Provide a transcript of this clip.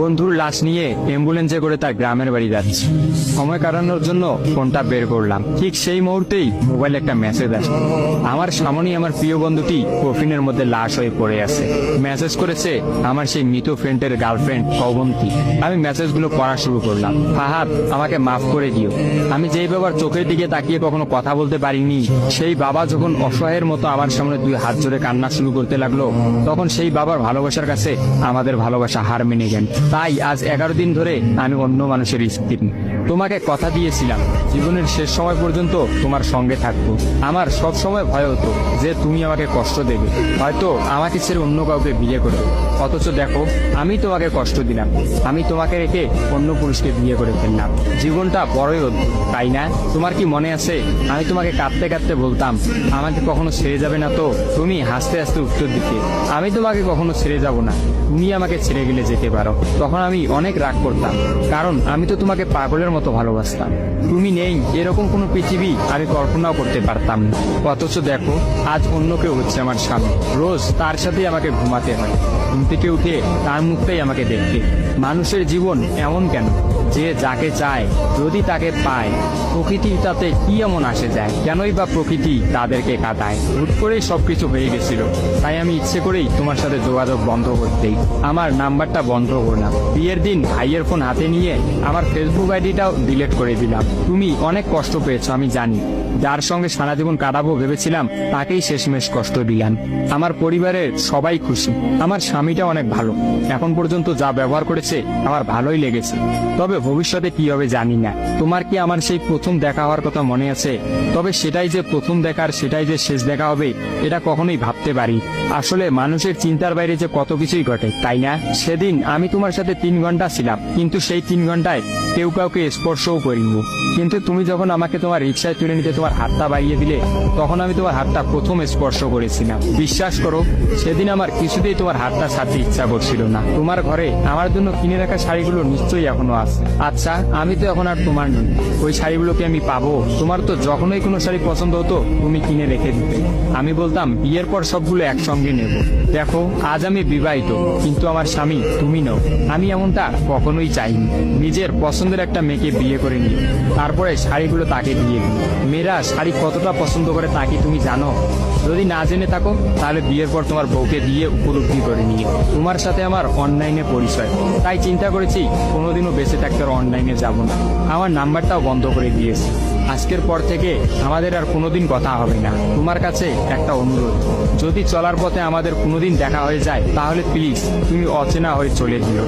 বন্ধুর লাশ নিয়ে অ্যাম্বুলেন্সে করে তার গ্রামের বাড়ি যাচ্ছি। সময় কাটানোর জন্য ফোনটা বের করলাম, ঠিক সেই মুহূর্তেই মোবাইলে একটা মেসেজ আসে। আমার সামনেই আমার প্রিয় বন্ধুটি কফিনের মধ্যে লাশ হয়ে পড়ে আছে। মেসেজ করেছে আমার সেই মৃত ফ্রেন্ডের গার্লফ্রেন্ড অবন্তী। আমি মেসেজগুলো পড়া শুরু করলাম। ফাহাদ, আমাকে মাফ করে দিও। আমি যেই বাবার চোখের দিকে তাকিয়ে কখনো কথা বলতে পারিনি, সেই বাবা যখন অসহায়ের মতো আমার সামনে দুই হাত জোড়ে কান্না শুরু করতে লাগলো, তখন সেই বাবার ভালোবাসার কাছে আমাদের ভালোবাসা হার মেনে গেল। তাই আজ 11 দিন ধরে আমি অন্য মানুষের স্ত্রী। তোমাকে কথা দিয়েছিলাম জীবনের শেষ সময় পর্যন্ত তোমার সঙ্গে থাকবো। আমার সব সময় ভয় হতো যে তুমি আমাকে কষ্ট দেবে, হয়তো আমাকে ছেড়ে অন্য কাউকে বিয়ে করবে। অথচ দেখো, আমি তোমাকে কষ্ট দিলাম, আমি তোমাকে রেখে অন্য পুরুষকে বিয়ে করে ফেললাম। জীবনটা বড়ই অদ্ভুত, তাই না? তোমার কি মনে আছে আমি তোমাকে কাঁদতে কাঁদতে বলতাম আমাকে কখনো ছেড়ে যাবে না? তো তুমি হাসতে হাসতে উত্তর দিতে আমি তোমাকে কখনো ছেড়ে যাব না, তুমি আমাকে ছেড়ে গেলে যেতে পারো। তখন আমি অনেক রাগ করতাম, কারণ আমি তো তোমাকে পাগলের মতো ভালোবাসতাম। তুমি নেই এরকম কোনো পৃথিবী আমি কল্পনাও করতে পারতাম না। অথচ দেখো, আজ অন্য কেউ হচ্ছে আমার স্বামী। রোজ তার সাথে আমাকে ঘুমাতে হয়, ঘুম থেকে উঠে তার মুখটাই আমাকে দেখতে। মানুষের জীবন এমন কেন যে যাকে চায় যদি তাকে পায়? প্রকৃতি তাতে কি এমন আসে যায়? কেনই বা প্রকৃতি তাদেরকে কাঁদায়? হুট করেই সবকিছু হয়ে গেছিল, তাই আমি ইচ্ছে করেই তোমার সাথে যোগাযোগ বন্ধ করতেই আমার নাম্বারটা বন্ধ করলাম। বিয়ের দিন ভাইয়ের ফোন হাতে নিয়ে আমার ফেসবুক আইডিটাও ডিলিট করে দিলাম। তুমি অনেক কষ্ট পেয়েছো আমি জানি, যার সঙ্গে সারা জীবন কাটাবো ভেবেছিলাম তাকেই শেষমেশ কষ্ট দিলাম। আমার পরিবারের সবাই খুশি, আমার স্বামীটা অনেক ভালো, এখন পর্যন্ত যা ব্যবহার করেছে আমার ভালোই লেগেছে। তবে ভবিষ্যতে কি হবে জানি না। তোমার কি আমার সেই প্রথম দেখা হওয়ার কথা মনে আছে? তবে সেটাই যে প্রথম দেখার, সেটাই যে শেষ দেখা হবে, এটা কখনোই ভাবতে পারি। আসলে মানুষের চিন্তার বাইরে যে কত কিছুই ঘটে, তাই না? সেদিন আমি তোমার সাথে 3 ঘন্টা ছিলাম, কিন্তু সেই 3 ঘন্টায় কেউ কাউকে স্পর্শও করিনি। কিন্তু তুমি যখন আমাকে তোমার রিক্সায় তুলে নিতে তোমার হাতটা বাড়িয়ে দিলে, তখন আমি তোমার হাতটা প্রথম স্পর্শ করেছিলাম। বিশ্বাস করো, সেদিন আমার কিছুতেই তোমার হাতটা ছাড়তে ইচ্ছা করছিল না। তোমার ঘরে আমার জন্য কিনে রাখা শাড়িগুলো নিশ্চয়ই এখনো আছে। আচ্ছা, আমি তো এখন আর তোমার নই, ওই শাড়িগুলোকে আমি পাবো? তোমার তো যখনই কোনো শাড়ি পছন্দ হতো তুমি কিনে রেখে দিতে, আমি বলতাম বিয়ের পর সবগুলো একসঙ্গে নেব। দেখো, আজ আমি বিবাহিত, কিন্তু আমার স্বামী তুমি নও। আমি এমনটা কখনোই চাইনি। নিজের পছন্দের একটা মেয়েকে বিয়ে করে নিই, তারপরে শাড়িগুলো তাকে দিয়ে দিই। মেয়েরা শাড়ি কতটা পছন্দ করে তা কি তুমি জানো? যদি না জেনে থাকো তাহলে বিয়ের পর তোমার বউকে দিয়ে উপলব্ধি করে নিয়ে। তোমার সাথে আমার অনলাইনে পরিচয়, তাই চিন্তা করেছি কোনোদিনও বেঁচে থাকতে আর অনলাইনে যাব না। আমার নাম্বারটাও বন্ধ করে দিয়েছি। আজকের পর থেকে আমাদের আর কোনোদিন কথা হবে না। তোমার কাছে একটা অনুরোধ, যদি চলার পথে আমাদের কোনোদিন দেখা হয়ে যায় তাহলে প্লিজ তুমি অচেনা হয়ে চলে দিও।